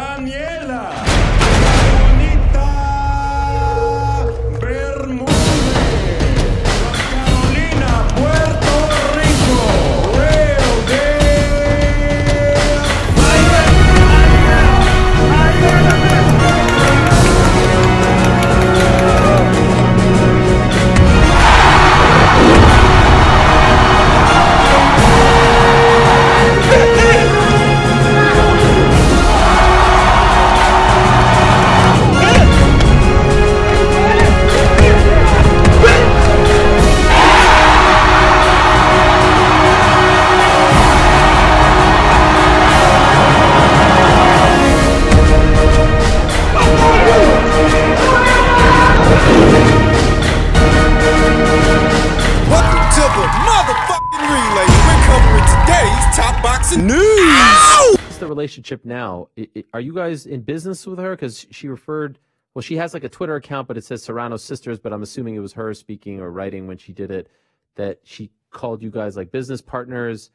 Daniela, bonita Bermúdez, Carolina, Puerto Rico, Real What's the relationship now? Are you guys in business with her? Because she referred, well, she has like a Twitter account, but it says Serrano Sisters, but I'm assuming it was her speaking or writing when she did it, that she called you guys like business partners.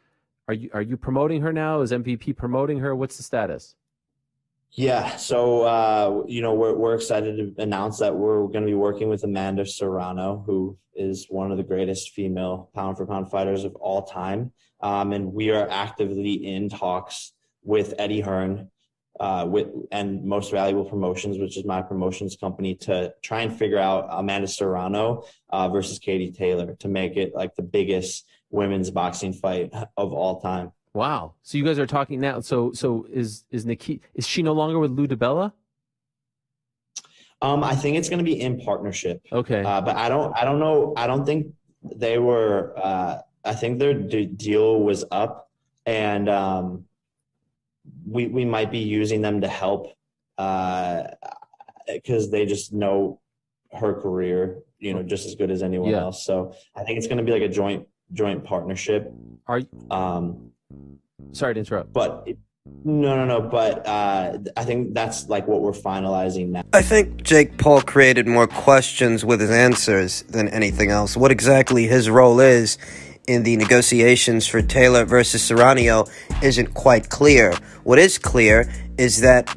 Are you promoting her now? Is MVP promoting her? What's the status? Yeah, so you know, we're excited to announce that we're going to be working with Amanda Serrano, who is one of the greatest female pound-for-pound fighters of all time, and we are actively in talks with Eddie Hearn and Most Valuable Promotions, which is my promotions company, to try and figure out Amanda Serrano versus Katie Taylor to make it like the biggest women's boxing fight of all time. Wow. So you guys are talking now. So is Nikki, is she no longer with Lou DiBella? I think it's going to be in partnership. Okay. But I don't know. I don't think they were, I think their deal was up, and we might be using them to help because they just know her career, you know, just as good as anyone else. So I think it's going to be like a joint partnership. Are you, sorry to interrupt. But no. But I think that's like what we're finalizing now. I think Jake Paul created more questions with his answers than anything else. What exactly his role is in the negotiations for Taylor versus Serrano isn't quite clear. What is clear is that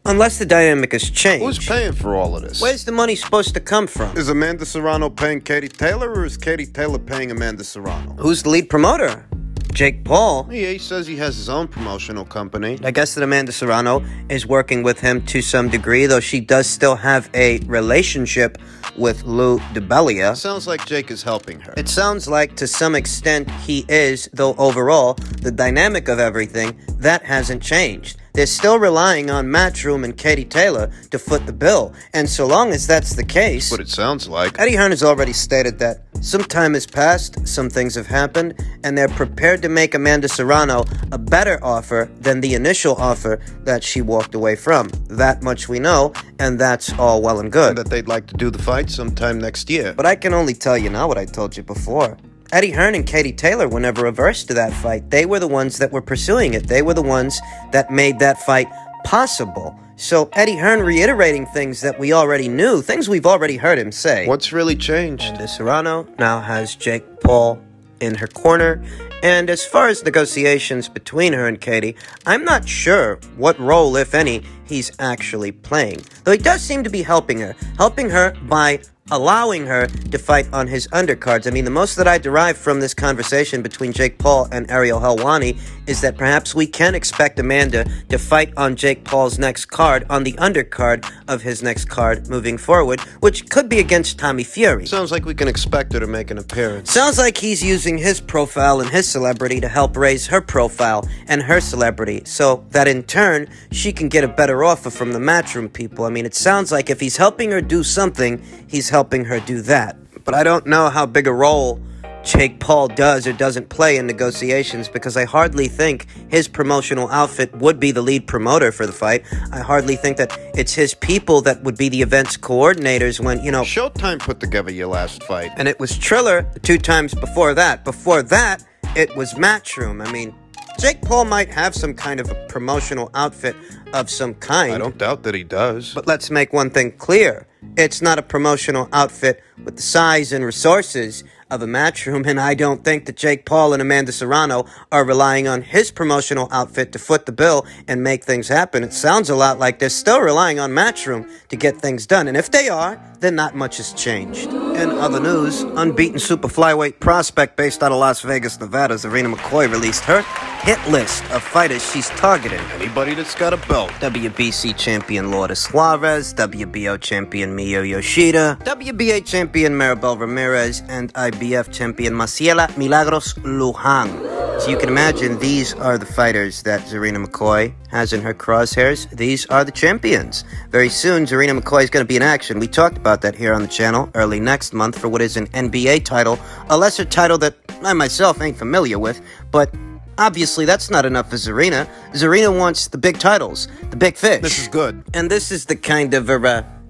unless the dynamic has changed... Who's paying for all of this? Where's the money supposed to come from? Is Amanda Serrano paying Katie Taylor, or is Katie Taylor paying Amanda Serrano? Who's the lead promoter? Jake Paul. Yeah, he says he has his own promotional company. I guess that Amanda Serrano is working with him to some degree, though she does still have a relationship with Lou DiBella. Sounds like Jake is helping her. It sounds like to some extent he is, though overall, the dynamic of everything, that hasn't changed. They're still relying on Matchroom and Katie Taylor to foot the bill. And so long as that's the case... What it sounds like. Eddie Hearn has already stated that some time has passed, some things have happened, and they're prepared to make Amanda Serrano a better offer than the initial offer that she walked away from. That much we know, and that's all well and good. And that they'd like to do the fight sometime next year. But I can only tell you now what I told you before. Eddie Hearn and Katie Taylor were never averse to that fight. They were the ones that were pursuing it. They were the ones that made that fight possible. So Eddie Hearn reiterating things that we already knew, things we've already heard him say. What's really changed? Amanda Serrano now has Jake Paul in her corner. And as far as negotiations between her and Katie, I'm not sure what role, if any, he's actually playing. Though he does seem to be helping her by allowing her to fight on his undercards. I mean, the most that I derive from this conversation between Jake Paul and Ariel Helwani is that perhaps we can expect Amanda to fight on Jake Paul's next card, on the undercard of his next card moving forward, which could be against Tommy Fury. Sounds like we can expect her to make an appearance. Sounds like he's using his profile and his celebrity to help raise her profile and her celebrity, so that in turn, she can get a better offer from the Matchroom people. I mean, it sounds like if he's helping her do something, he's helping her do that. But I don't know how big a role Jake Paul does or doesn't play in negotiations, because I hardly think his promotional outfit would be the lead promoter for the fight. I hardly think that it's his people that would be the events coordinators when, you know... Showtime put together your last fight. And it was Triller 2 times before that. Before that, it was Matchroom. I mean... Jake Paul might have some kind of a promotional outfit of some kind. I don't doubt that he does. But let's make one thing clear. It's not a promotional outfit with the size and resources of a Matchroom, and I don't think that Jake Paul and Amanda Serrano are relying on his promotional outfit to foot the bill and make things happen. It sounds a lot like they're still relying on Matchroom to get things done, and if they are, then not much has changed. In other news, unbeaten super flyweight prospect based out of Las Vegas, Nevada, Zarina McCoy released her hit list of fighters she's targeting. Anybody that's got a belt. WBC champion Lourdes Suarez, WBO champion Miyo Yoshida, WBA champion Maribel Ramirez, and IBF champion Maciela Milagros Luján. So you can imagine these are the fighters that Zarina McCoy has in her crosshairs. These are the champions. Very soon, Zarina McCoy is going to be in action. We talked about that here on the channel early next month for what is an NBA title, a lesser title that I myself ain't familiar with, but obviously, that's not enough for Zarina. Zarina wants the big titles, the big fish. This is good. And this is the kind of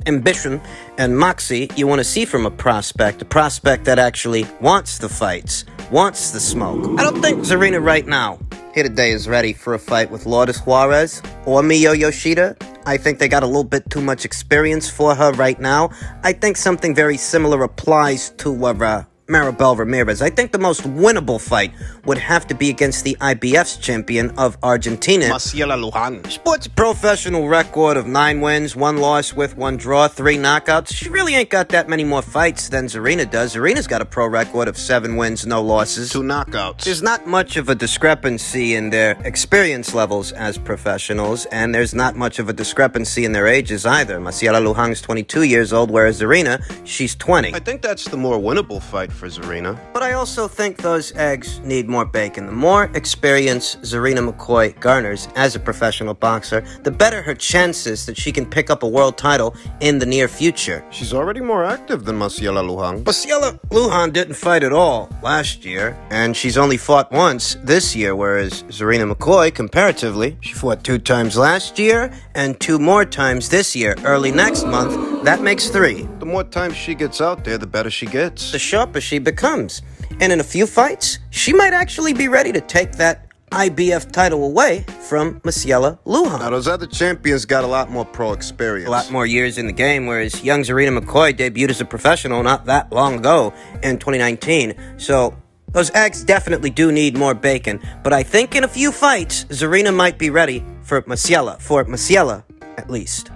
ambition and moxie you want to see from a prospect that actually wants the fights, wants the smoke. I don't think Zarina right now, here today, is ready for a fight with Lourdes Suarez or Miyo Yoshida. I think they got a little bit too much experience for her right now. I think something very similar applies to Maribel Ramirez. I think the most winnable fight would have to be against the IBF's champion of Argentina, Maciela Luján. Sports professional record of 9 wins, 1 loss with 1 draw, 3 knockouts. She really ain't got that many more fights than Zarina does. Zarina's got a pro record of 7 wins, no losses. 2 knockouts. There's not much of a discrepancy in their experience levels as professionals, and there's not much of a discrepancy in their ages either. Maciela Luján's 22 years old, whereas Zarina, she's 20. I think that's the more winnable fight for Zarina. But I also think those eggs need more bacon. The more experience Zarina McCoy garners as a professional boxer, the better her chances that she can pick up a world title in the near future. She's already more active than Maciela Luján. Maciela Luján didn't fight at all last year, and she's only fought once this year, whereas Zarina McCoy, comparatively, she fought 2 times last year and 2 more times this year. Early next month, that makes 3. The more times she gets out there, the better she gets. The sharper she becomes. And in a few fights, she might actually be ready to take that IBF title away from Maciela Luján. Now, those other champions got a lot more pro experience. A lot more years in the game, whereas young Zarina McCoy debuted as a professional not that long ago in 2019. So those eggs definitely do need more bacon. But I think in a few fights, Zarina might be ready for Maciela at least.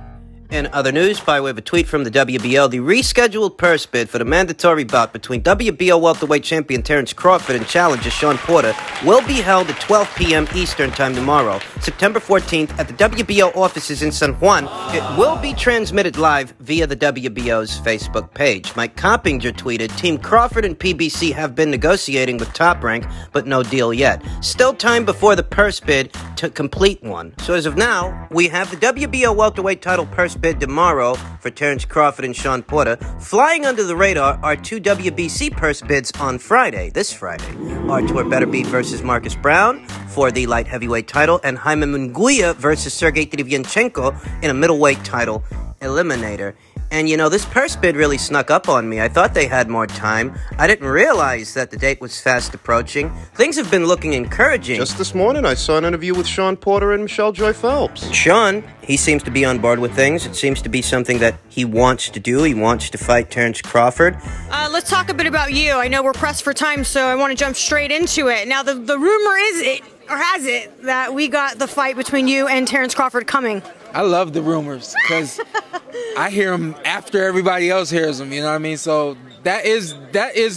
In other news, by way of a tweet from the WBO, the rescheduled purse bid for the mandatory bout between WBO welterweight champion Terence Crawford and challenger Shawn Porter will be held at 12 p.m. Eastern Time tomorrow, September 14th, at the WBO offices in San Juan. It will be transmitted live via the WBO's Facebook page. Mike Coppinger tweeted, Team Crawford and PBC have been negotiating with Top Rank, but no deal yet. Still time before the purse bid to complete one. So as of now, we have the WBO welterweight title purse bid tomorrow for Terence Crawford and Shawn Porter. Flying under the radar are 2 WBC purse bids on Friday, this Friday. Artur Beterbiev versus Marcus Brown for the light heavyweight title, and Jaime Munguia versus Sergey Derevyanchenko in a middleweight title eliminator. And, you know, this purse bid really snuck up on me. I thought they had more time. I didn't realize that the date was fast approaching. Things have been looking encouraging. Just this morning, I saw an interview with Shawn Porter and Michelle Joy Phelps. Shawn, he seems to be on board with things. It seems to be something that he wants to do. He wants to fight Terence Crawford. Let's talk a bit about you. I know we're pressed for time, so I want to jump straight into it. Now, the rumor is or has it, that we got the fight between you and Terence Crawford coming? I love the rumors because I hear them after everybody else hears them. You know what I mean? So that is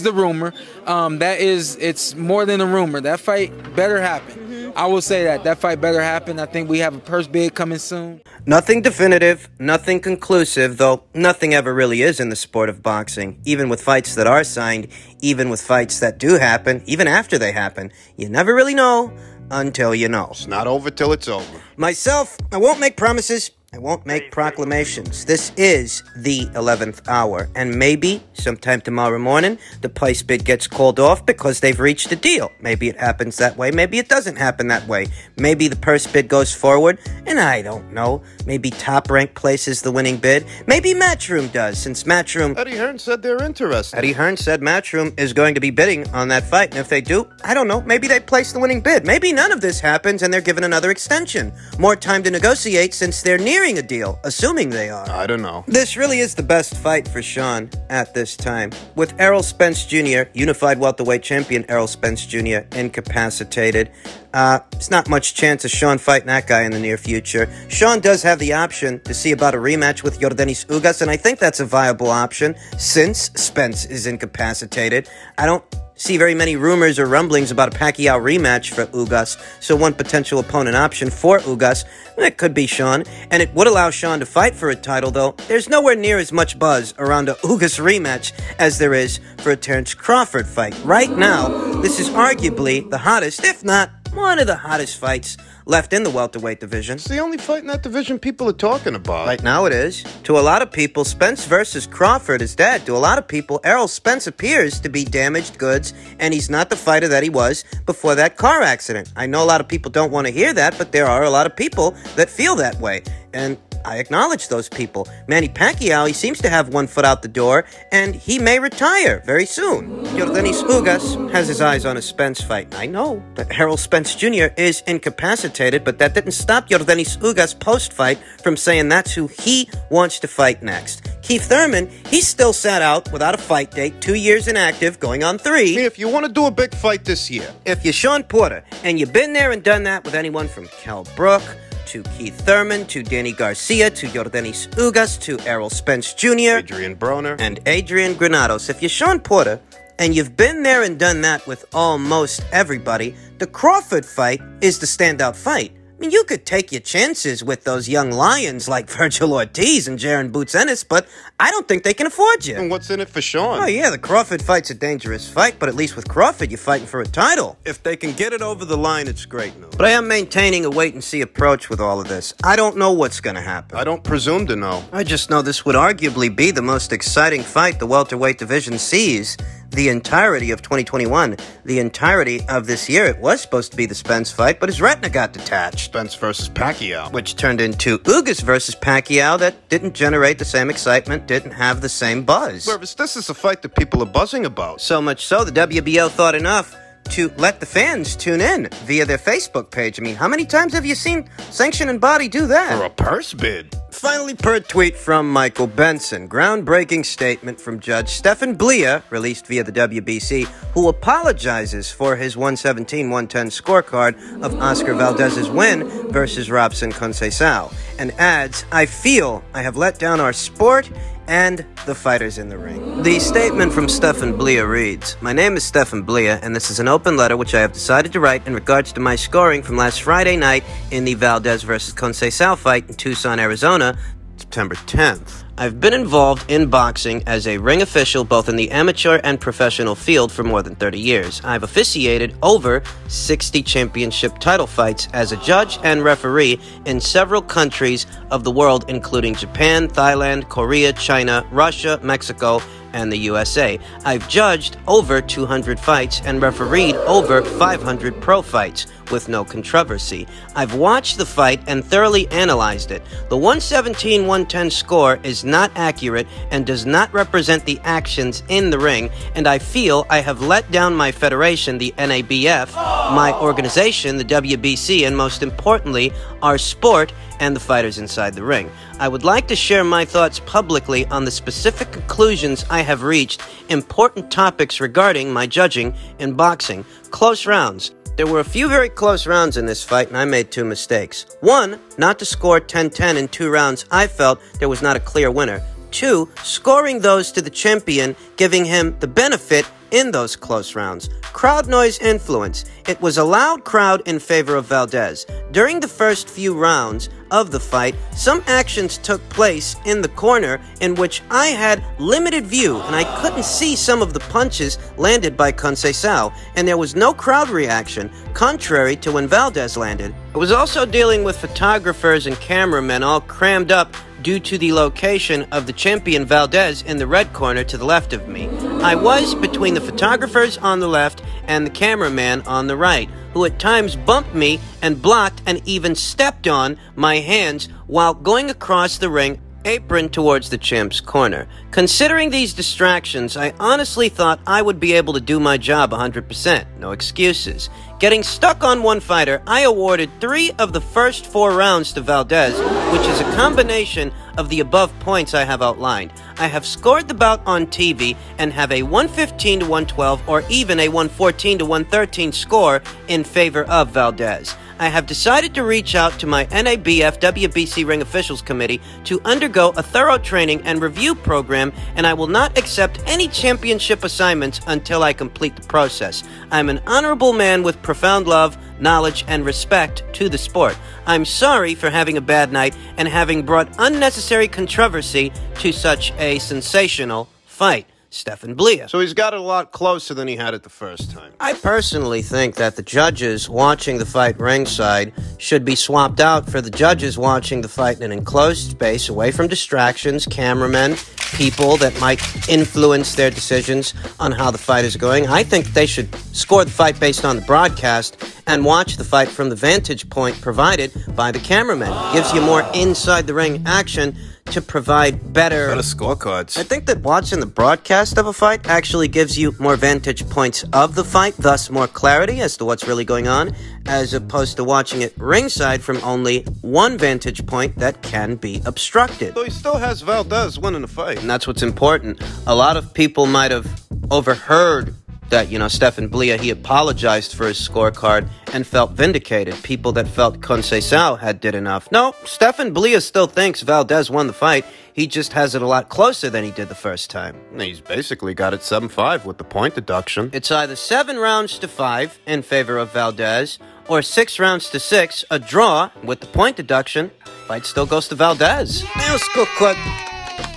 the rumor. It's more than a rumor. That fight better happen. I will say that fight better happen. I think we have a purse bid coming soon. Nothing definitive, nothing conclusive, though nothing ever really is in the sport of boxing. Even with fights that are signed, even with fights that do happen, even after they happen, you never really know until you know. It's not over till it's over. Myself, I won't make promises. I won't make proclamations. This is the 11th hour, and maybe sometime tomorrow morning the price bid gets called off because they've reached a deal. Maybe it happens that way. Maybe it doesn't happen that way. Maybe the purse bid goes forward, and I don't know. Maybe Top Rank places the winning bid. Maybe Matchroom does, since Matchroom... Eddie Hearn said they're interested. Eddie Hearn said Matchroom is going to be bidding on that fight, and if they do, I don't know, maybe they place the winning bid. Maybe none of this happens and they're given another extension. More time to negotiate since they're nearing a deal, assuming they are. I don't know. This really is the best fight for Sean at this time. With Errol Spence Jr., unified welterweight champion Errol Spence Jr., incapacitated, there's not much chance of Sean fighting that guy in the near future. Sean does have the option to see about a rematch with Yordenis Ugas, and I think that's a viable option since Spence is incapacitated. I don't see very many rumors or rumblings about a Pacquiao rematch for Ugas, so one potential opponent option for Ugas, it could be Sean, and it would allow Sean to fight for a title, though there's nowhere near as much buzz around a Ugas rematch as there is for a Terence Crawford fight. Right now, this is arguably the hottest, if not one of the hottest fights left in the welterweight division. It's the only fight in that division people are talking about. Right now it is. To a lot of people, Spence versus Crawford is dead. To a lot of people, Errol Spence appears to be damaged goods, and he's not the fighter that he was before that car accident. I know a lot of people don't want to hear that, but there are a lot of people that feel that way. And I acknowledge those people. Manny Pacquiao, he seems to have one foot out the door, and he may retire very soon. Yordenis Ugas has his eyes on a Spence fight. I know that Errol Spence Jr. is incapacitated, but that didn't stop Yordenis Ugas post-fight from saying that's who he wants to fight next. Keith Thurman, he still sat out without a fight date, 2 years inactive, going on 3. If you want to do a big fight this year, if you're Sean Porter, and you've been there and done that with anyone from Kell Brook, to Keith Thurman, to Danny Garcia, to Yordenis Ugas, to Errol Spence Jr., Adrian Broner, and Adrian Granados. If you're Sean Porter, and you've been there and done that with almost everybody, the Crawford fight is the standout fight. I mean, you could take your chances with those young lions like Virgil Ortiz and Jaron Boots Ennis, but I don't think they can afford you. And what's in it for Sean? Oh, yeah, the Crawford fight's a dangerous fight, but at least with Crawford, you're fighting for a title. If they can get it over the line, it's great news. But I am maintaining a wait-and-see approach with all of this. I don't know what's going to happen. I don't presume to know. I just know this would arguably be the most exciting fight the welterweight division sees the entirety of 2021, the entirety of this year. It was supposed to be the Spence fight, but his retina got detached. Spence versus Pacquiao. Which turned into Ugas versus Pacquiao that didn't generate the same excitement, didn't have the same buzz. Whereas this is a fight that people are buzzing about. So much so, the WBO thought enough to let the fans tune in via their Facebook page. I mean, how many times have you seen Sanctioning Body do that? For a purse bid. Finally, per tweet from Michael Benson, groundbreaking statement from Judge Stephen Blea, released via the WBC, who apologizes for his 117-110 scorecard of Oscar Valdez's win versus Robson Conceição, and adds, "I feel I have let down our sport and the fighters in the ring." The statement from Stephen Blea reads, "My name is Stephen Blea, and this is an open letter which I have decided to write in regards to my scoring from last Friday night in the Valdez versus Conceição fight in Tucson, Arizona, September 10th. I've been involved in boxing as a ring official both in the amateur and professional field for more than 30 years. I've officiated over 60 championship title fights as a judge and referee in several countries of the world, including Japan, Thailand, Korea, China, Russia, Mexico, and the USA. I've judged over 200 fights and refereed over 500 pro fights with no controversy. I've watched the fight and thoroughly analyzed it. The 117-110 score is not accurate and does not represent the actions in the ring, and I feel I have let down my federation, the NABF, my organization, the WBC, and most importantly, our sport and the fighters inside the ring. I would like to share my thoughts publicly on the specific conclusions I have reached, important topics regarding my judging in boxing. Close rounds. There were a few very close rounds in this fight, and I made 2 mistakes. 1, not to score 10-10 in 2 rounds, I felt there was not a clear winner. 2, scoring those to the champion, giving him the benefit in those close rounds. Crowd noise influence. It was a loud crowd in favor of Valdez. During the first few rounds of the fight, some actions took place in the corner in which I had limited view and I couldn't see some of the punches landed by Conceição, and there was no crowd reaction, contrary to when Valdez landed. I was also dealing with photographers and cameramen all crammed up due to the location of the champion Valdez in the red corner to the left of me. I was between the photographers on the left and the cameraman on the right, who at times bumped me and blocked and even stepped on my hands while going across the ring apron towards the champ's corner. Considering these distractions, I honestly thought I would be able to do my job 100%. No excuses. Getting stuck on one fighter, I awarded 3 of the first 4 rounds to Valdez, which is a combination of the above points I have outlined. I have scored the bout on TV and have a 115 to 112 or even a 114 to 113 score in favor of Valdez. I have decided to reach out to my NABF WBC Ring Officials Committee to undergo a thorough training and review program, and I will not accept any championship assignments until I complete the process. I'm an honorable man with profound love, knowledge, and respect to the sport. I'm sorry for having a bad night and having brought unnecessary controversy to such a sensational fight. Stefan Blea. So he's got it a lot closer than he had it the first time. I personally think that the judges watching the fight ringside should be swapped out for the judges watching the fight in an enclosed space, away from distractions, cameramen, people that might influence their decisions on how the fight is going. I think they should score the fight based on the broadcast and watch the fight from the vantage point provided by the cameraman. Gives you more inside the ring action to provide better scorecards. I think that watching the broadcast of a fight actually gives you more vantage points of the fight, thus more clarity as to what's really going on, as opposed to watching it ringside from only one vantage point that can be obstructed. So he still has Valdez winning the fight. And that's what's important. A lot of people might have overheard that, Stefan Blea, he apologized for his scorecard and felt vindicated. People that felt Conceição had did enough. No, Stefan Blea still thinks Valdez won the fight. He just has it a lot closer than he did the first time. He's basically got it 7-5 with the point deduction. It's either 7 rounds to 5 in favor of Valdez, or 6 rounds to 6, a draw with the point deduction. Fight still goes to Valdez. Now, scorecard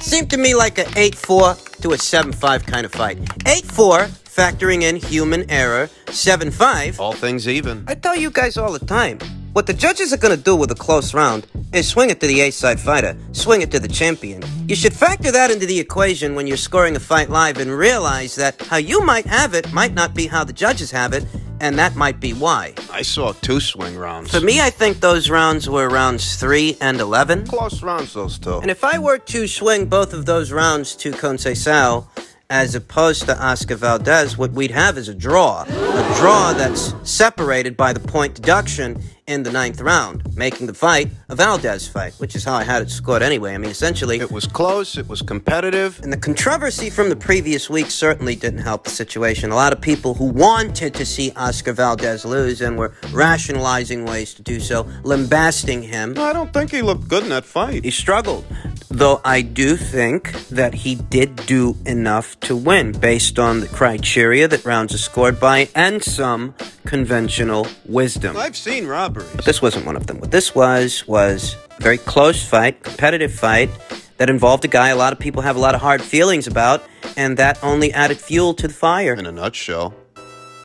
seemed to me like an 8-4 to a 7-5 kind of fight. 8-4, factoring in human error. 7-5. All things even. I tell you guys all the time, what the judges are going to do with a close round is swing it to the A-side fighter, swing it to the champion. You should factor that into the equation when you're scoring a fight live and realize that how you might have it might not be how the judges have it, and that might be why. I saw 2 swing rounds. For me, I think those rounds were rounds 3 and 11. Close rounds, those 2. And if I were to swing both of those rounds to Conceição, as opposed to Oscar Valdez, what we'd have is a draw. A draw that's separated by the point deduction in the 9th round, making the fight a Valdez fight, which is how I had it scored anyway. I mean, essentially, it was close, it was competitive. And the controversy from the previous week certainly didn't help the situation. A lot of people who wanted to see Oscar Valdez lose and were rationalizing ways to do so, lambasting him. I don't think he looked good in that fight. He struggled. Though I do think that he did do enough to win based on the criteria that rounds are scored by and some conventional wisdom. I've seen robberies. But this wasn't one of them. What this was a very close fight, competitive fight that involved a guy a lot of people have a lot of hard feelings about, and that only added fuel to the fire. In a nutshell,